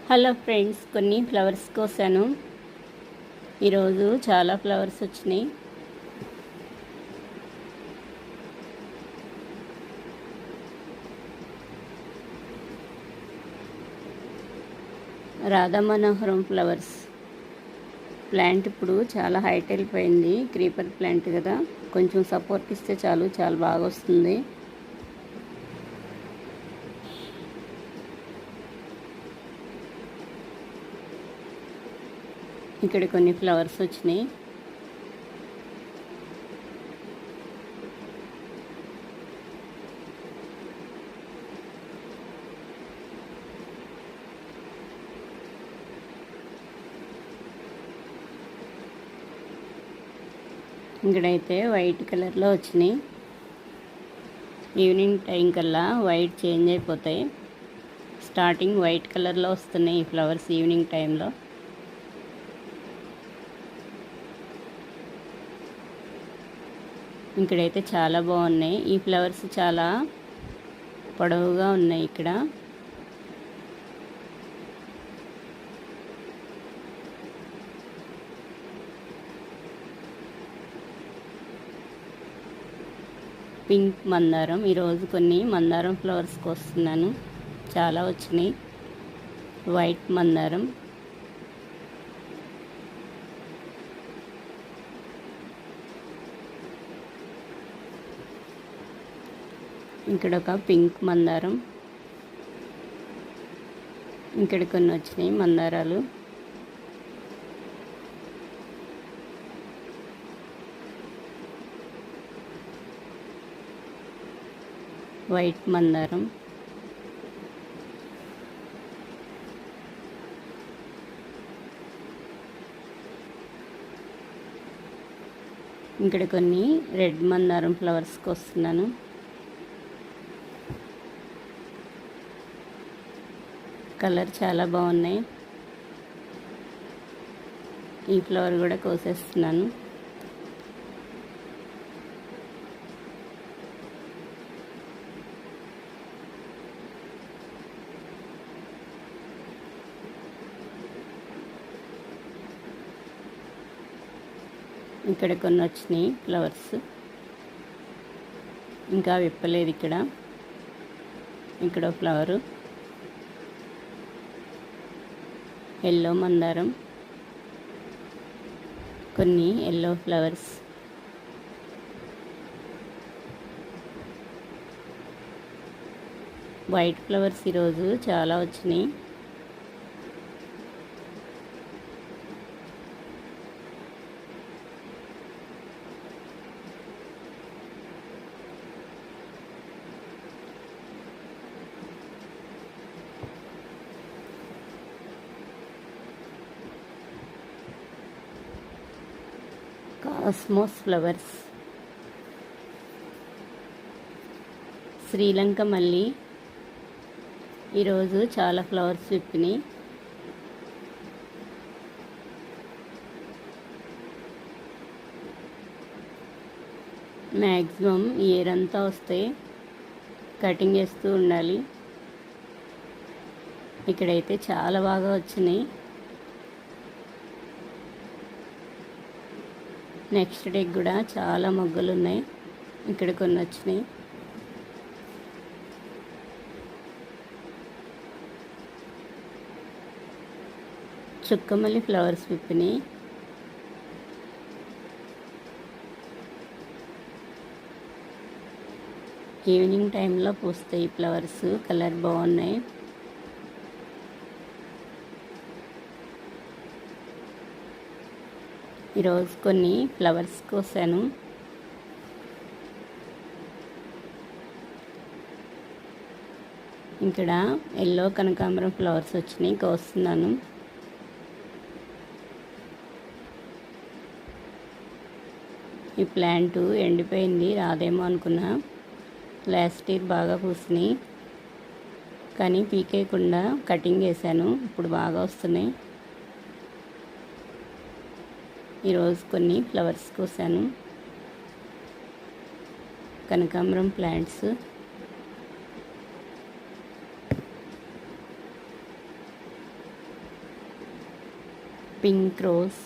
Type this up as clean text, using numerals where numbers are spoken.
Hello friends, కొన్ని flowers కోసాను. ఈరోజు చాలా ఫ్లవర్స్ వచ్చినాయి. రాధా మనోహరం ఫ్లవర్స్ ప్లాంట్ ఇప్పుడు చాలా హైట్ వెళ్ళిపోయింది. క్రీపర్ ప్లాంట్ కదా, కొంచెం సపోర్ట్ ఇస్తే చాలు, చాలా బాగా వస్తుంది. ఇక్కడ కొన్ని ఫ్లవర్స్ వచ్చినాయి. ఇక్కడైతే వైట్ కలర్లో వచ్చినాయి. ఈవినింగ్ టైం కల్లా వైట్ చేంజ్ అయిపోతాయి. స్టార్టింగ్ వైట్ కలర్లో వస్తున్నాయి ఈ ఫ్లవర్స్ ఈవినింగ్ టైంలో. ఇక్కడైతే చాలా బాగున్నాయి. ఈ ఫ్లవర్స్ చాలా పొడవుగా ఉన్నాయి. ఇక్కడ పింక్ మందారం, ఈరోజు కొన్ని మందారం ఫ్లవర్స్కి వస్తున్నాను. చాలా వచ్చినాయి. వైట్ మందారం, ఇక్కడ ఒక పింక్ మందారం, ఇక్కడ కొన్ని వచ్చినాయి మందారాలు. వైట్ మందారం, ఇక్కడ కొన్ని రెడ్ మందారం ఫ్లవర్స్కి వస్తున్నాను. కలర్ చాలా బాగున్నాయి. ఈ ఫ్లవర్ కూడా కోసేస్తున్నాను. ఇక్కడ కొన్ని వచ్చినాయి ఫ్లవర్స్, ఇంకా విప్పలేదు. ఇక్కడ ఫ్లవరు ఎల్లో మందారం, కొన్ని ఎల్లో ఫ్లవర్స్, వైట్ ఫ్లవర్స్ ఈరోజు చాలా వచ్చినాయి. కాస్మోస్ ఫ్లవర్స్, శ్రీలంక మల్లి, ఈరోజు చాలా ఫ్లవర్స్ విప్పినాయి. మ్యాక్సిమం ఇయర్ అంతా వస్తాయి, కటింగ్ చేస్తూ ఉండాలి. ఇక్కడైతే చాలా బాగా వచ్చినాయి. నెక్స్ట్ డే కూడా చాలా మొగ్గలు ఉన్నాయి. ఇక్కడ కొన్ని వచ్చినాయి. చుక్కమల్లి ఫ్లవర్స్ విప్పినాయి. ఈవినింగ్ టైంలో పూస్తాయి ఫ్లవర్స్, కలర్ బాగున్నాయి. ఈరోజు కొన్ని ఫ్లవర్స్ కోసాను. ఇక్కడ ఎల్లో కనకాంబరం ఫ్లవర్స్ వచ్చినాయి, కోస్తున్నాను. ఈ ప్లాంట్ ఎండిపోయింది, రాదేమో అనుకున్నా. లాస్ట్ ఇయర్ బాగా పూసినాయి, కానీ పీకేయకుండా కటింగ్ చేశాను. ఇప్పుడు బాగా వస్తున్నాయి. ఈరోజు కొన్ని ఫ్లవర్స్ కోసాను. కనకాంబరం ప్లాంట్స్, పింక్ రోజ్,